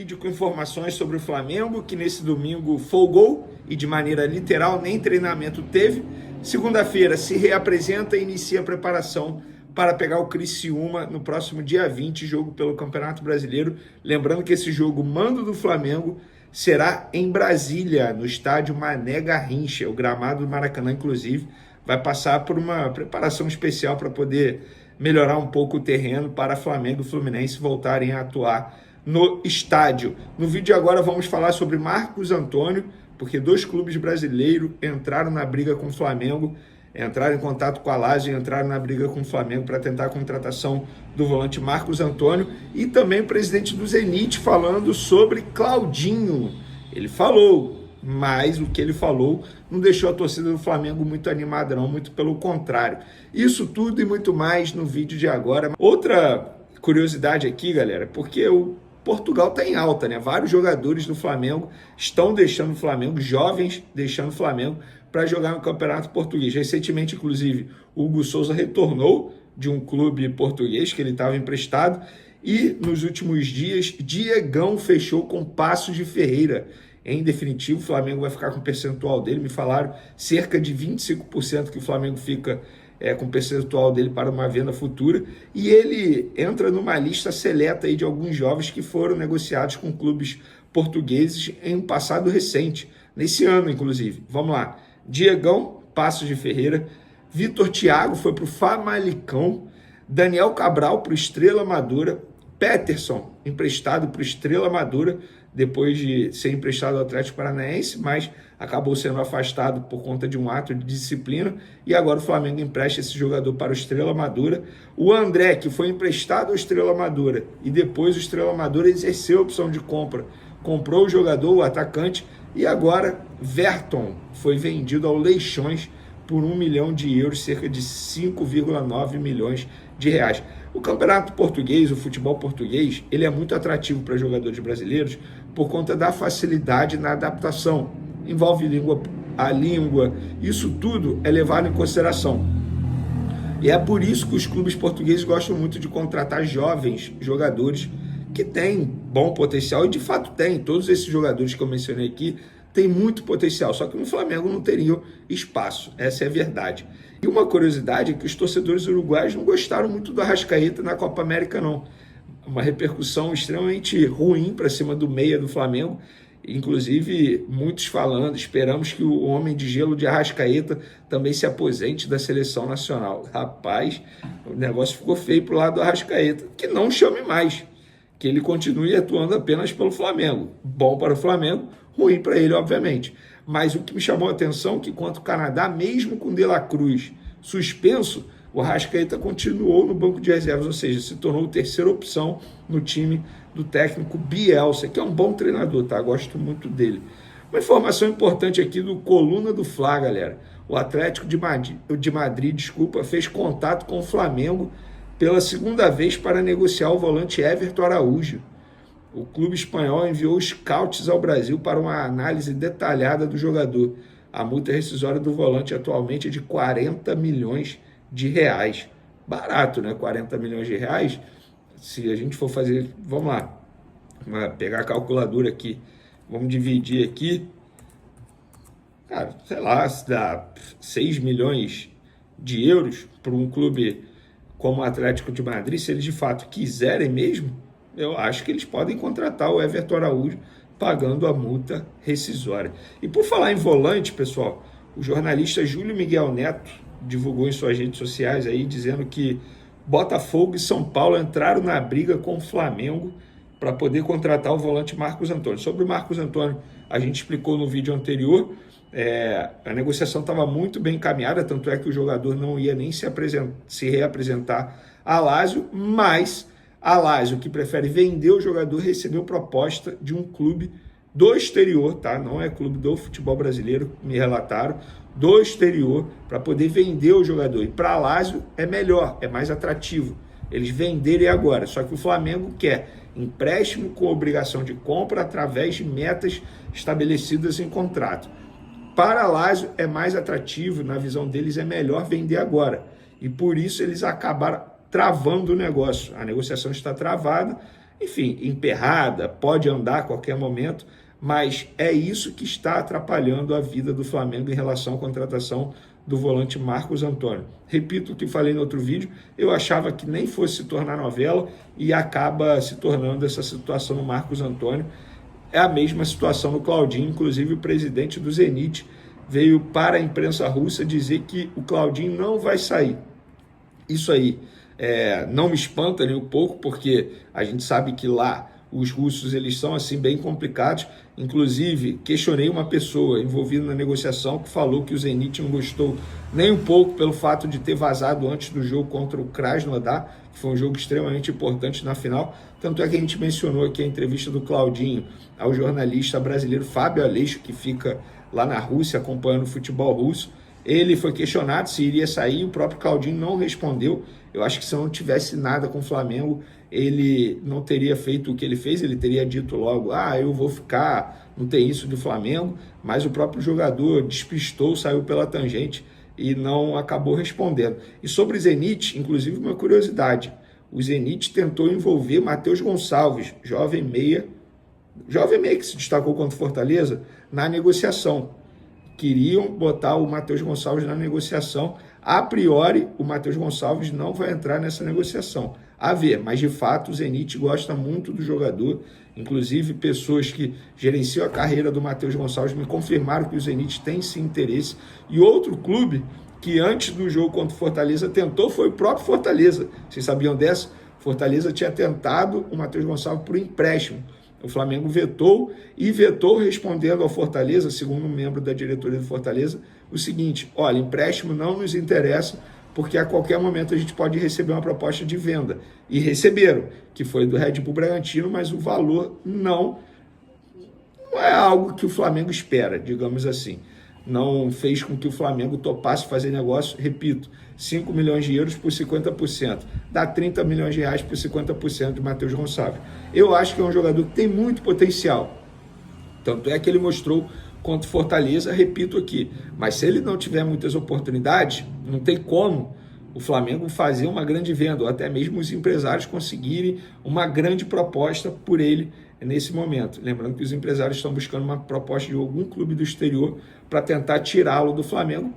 Vídeo com informações sobre o Flamengo, que nesse domingo folgou e de maneira literal nem treinamento teve. Segunda-feira se reapresenta e inicia a preparação para pegar o Criciúma no próximo dia 20, jogo pelo Campeonato Brasileiro. Lembrando que esse jogo, mando do Flamengo, será em Brasília, no estádio Mané Garrincha. O gramado do Maracanã, inclusive, vai passar por uma preparação especial para poder melhorar um pouco o terreno para Flamengo e Fluminense voltarem a atuar no estádio. No vídeo agora vamos falar sobre Marcos Antônio, porque dois clubes brasileiros entraram na briga com o Flamengo, entraram em contato com a Lazio e entraram na briga com o Flamengo para tentar a contratação do volante Marcos Antônio, e também o presidente do Zenit falando sobre Claudinho. Ele falou, mas o que ele falou não deixou a torcida do Flamengo muito animada não, muito pelo contrário. Isso tudo e muito mais no vídeo de agora. Outra curiosidade aqui, galera, porque o Portugal está em alta, né? Vários jogadores do Flamengo estão deixando o Flamengo, jovens deixando o Flamengo para jogar no Campeonato Português. Recentemente, inclusive, o Hugo Souza retornou de um clube português que ele estava emprestado, e nos últimos dias, Diegão fechou com Paços de Ferreira. Em definitivo, o Flamengo vai ficar com o percentual dele. Me falaram cerca de 25% que o Flamengo fica com o percentual dele para uma venda futura, e ele entra numa lista seleta aí de alguns jovens que foram negociados com clubes portugueses em um passado recente, nesse ano inclusive. Vamos lá: Diegão, Paços de Ferreira; Vitor Thiago foi para o Famalicão; Daniel Cabral para o Estrela Amadora; Peterson, emprestado para o Estrela Amadora, depois de ser emprestado ao Atlético Paranaense, mas acabou sendo afastado por conta de um ato de disciplina, e agora o Flamengo empresta esse jogador para o Estrela Amadora. O André, que foi emprestado ao Estrela Amadora, e depois o Estrela Amadora exerceu a opção de compra, comprou o jogador, o atacante, e agora Verton foi vendido ao Leixões por 1 milhão de euros, cerca de 5,9 milhões de reais. O campeonato português, o futebol português, ele é muito atrativo para jogadores brasileiros por conta da facilidade na adaptação. Envolve a língua, isso tudo é levado em consideração. E é por isso que os clubes portugueses gostam muito de contratar jovens jogadores que têm bom potencial, e de fato tem. Todos esses jogadores que eu mencionei aqui têm muito potencial, só que no Flamengo não teriam espaço, essa é a verdade. E uma curiosidade é que os torcedores uruguaios não gostaram muito do Arrascaeta na Copa América não. Uma repercussão extremamente ruim para cima do meia do Flamengo, inclusive muitos falando: esperamos que o homem de gelo de Arrascaeta também se aposente da seleção nacional. Rapaz, o negócio ficou feio para o lado do Arrascaeta, que não chame mais, que ele continue atuando apenas pelo Flamengo. Bom para o Flamengo, ruim para ele, obviamente. Mas o que me chamou a atenção é que, contra o Canadá, mesmo com De La Cruz suspenso, o Arrascaeta continuou no banco de reservas, ou seja, se tornou a terceira opção no time do técnico Bielsa, que é um bom treinador, tá? Gosto muito dele. Uma informação importante aqui do Coluna do Fla, galera. O Atlético de Madrid, fez contato com o Flamengo pela segunda vez para negociar o volante Everton Araújo. O clube espanhol enviou scouts ao Brasil para uma análise detalhada do jogador. A multa rescisória do volante atualmente é de 40 milhões de reais. Barato, né? 40 milhões de reais. Se a gente for fazer, vamos lá, pegar a calculadora aqui, vamos dividir aqui, cara, sei lá, se dá 6 milhões de euros para um clube como o Atlético de Madrid. Se eles de fato quiserem mesmo, eu acho que eles podem contratar o Everton Araújo pagando a multa rescisória. E por falar em volante, pessoal, o jornalista Júlio Miguel Neto divulgou em suas redes sociais aí, dizendo que Botafogo e São Paulo entraram na briga com o Flamengo para poder contratar o volante Marcos Antônio. Sobre o Marcos Antônio, a gente explicou no vídeo anterior, a negociação estava muito bem encaminhada, tanto é que o jogador não ia nem se reapresentar à Lazio, mas a Lazio, que prefere vender o jogador, recebeu proposta de um clube do exterior, tá? Não é clube do futebol brasileiro, me relataram, do exterior, para poder vender o jogador. E para a Lazio é melhor, é mais atrativo eles venderem agora. Só que o Flamengo quer empréstimo com obrigação de compra através de metas estabelecidas em contrato. Para a Lazio é mais atrativo, na visão deles é melhor vender agora. E por isso eles acabaram travando o negócio. A negociação está travada enfim, emperrada, pode andar a qualquer momento, mas é isso que está atrapalhando a vida do Flamengo em relação à contratação do volante Marcos Antônio. Repito o que falei no outro vídeo, eu achava que nem fosse se tornar novela e acaba se tornando essa situação no Marcos Antônio. É a mesma situação no Claudinho, inclusive o presidente do Zenit veio para a imprensa russa dizer que o Claudinho não vai sair. Isso aí não me espanta nem um pouco, porque a gente sabe que lá os russos eles são assim bem complicados. Inclusive, questionei uma pessoa envolvida na negociação que falou que o Zenit não gostou nem um pouco pelo fato de ter vazado antes do jogo contra o Krasnodar, que foi um jogo extremamente importante na final. Tanto é que a gente mencionou aqui a entrevista do Claudinho ao jornalista brasileiro Fábio Aleixo, que fica lá na Rússia acompanhando o futebol russo. Ele foi questionado se iria sair, o próprio Claudinho não respondeu. Eu acho que se não tivesse nada com o Flamengo, ele não teria feito o que ele fez, ele teria dito logo, eu vou ficar, não tem isso de Flamengo, mas o próprio jogador despistou, saiu pela tangente e não acabou respondendo. E sobre o Zenit, inclusive uma curiosidade, o Zenit tentou envolver Matheus Gonçalves, jovem meia que se destacou contra o Fortaleza, na negociação. Queriam botar o Matheus Gonçalves na negociação. A priori, o Matheus Gonçalves não vai entrar nessa negociação. A ver, mas de fato o Zenit gosta muito do jogador. Inclusive, pessoas que gerenciam a carreira do Matheus Gonçalves me confirmaram que o Zenit tem sim interesse. E outro clube que antes do jogo contra o Fortaleza tentou foi o próprio Fortaleza. Vocês sabiam dessa? Fortaleza tinha tentado o Matheus Gonçalves por empréstimo. O Flamengo vetou respondendo ao Fortaleza, segundo um membro da diretoria do Fortaleza, o seguinte: olha, empréstimo não nos interessa, porque a qualquer momento a gente pode receber uma proposta de venda. E receberam, que foi do Red Bull Bragantino, mas o valor não é algo que o Flamengo espera, digamos assim. Não fez com que o Flamengo topasse fazer negócio, repito, 5 milhões de euros por 50%, dá 30 milhões de reais por 50% de Matheus Gonçalves. Eu acho que é um jogador que tem muito potencial, tanto é que ele mostrou contra o Fortaleza, repito aqui, mas se ele não tiver muitas oportunidades, não tem como o Flamengo fazer uma grande venda, ou até mesmo os empresários conseguirem uma grande proposta por ele nesse momento. Lembrando que os empresários estão buscando uma proposta de algum clube do exterior para tentar tirá-lo do Flamengo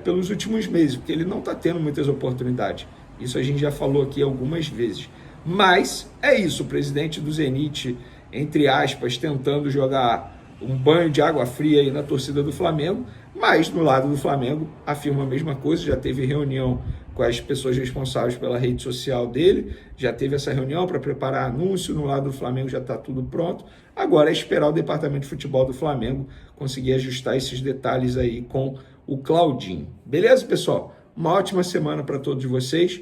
pelos últimos meses, porque ele não está tendo muitas oportunidades. Isso a gente já falou aqui algumas vezes. Mas é isso, o presidente do Zenit, entre aspas, tentando jogar um banho de água fria aí na torcida do Flamengo, mas no lado do Flamengo afirma a mesma coisa, já teve reunião com as pessoas responsáveis pela rede social dele, já teve essa reunião para preparar anúncio, no lado do Flamengo já está tudo pronto, agora é esperar o departamento de futebol do Flamengo conseguir ajustar esses detalhes aí com o Claudinho. Beleza, pessoal? Uma ótima semana para todos vocês,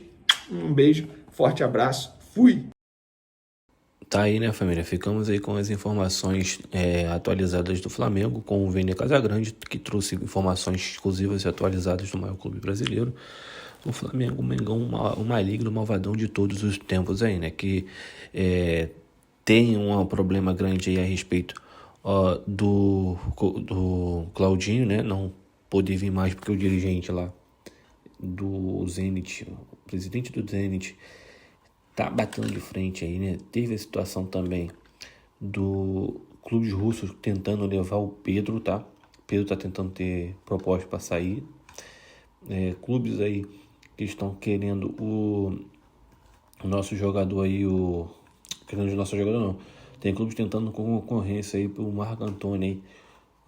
um beijo, forte abraço, fui! Tá aí, né, família? Ficamos aí com as informações atualizadas do Flamengo, com o Vene Casagrande, que trouxe informações exclusivas e atualizadas do maior clube brasileiro. O Flamengo, o Mengão, o maligno, o malvadão de todos os tempos aí, né? Que tem um problema grande aí a respeito do Claudinho, né? Não poder vir mais porque o dirigente lá do Zenit, o presidente do Zenit, tá batendo de frente aí, né? Teve a situação também do clubes russos tentando levar o Pedro, tá? O Pedro tá tentando ter proposta para sair. Clubes aí que estão querendo o nosso jogador aí, querendo o nosso jogador não. Tem clubes tentando concorrência aí pro Marco Antônio aí,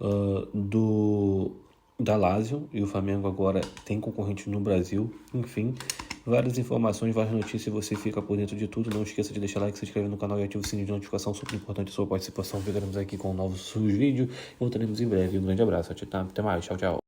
da Lazio, e o Flamengo agora tem concorrente no Brasil. Enfim, várias informações, várias notícias, você fica por dentro de tudo. Não esqueça de deixar like, se inscrever no canal e ativar o sininho de notificação, super importante a sua participação. Ficaremos aqui com novos vídeos e voltaremos em breve. Um grande abraço, até mais, tchau, tchau.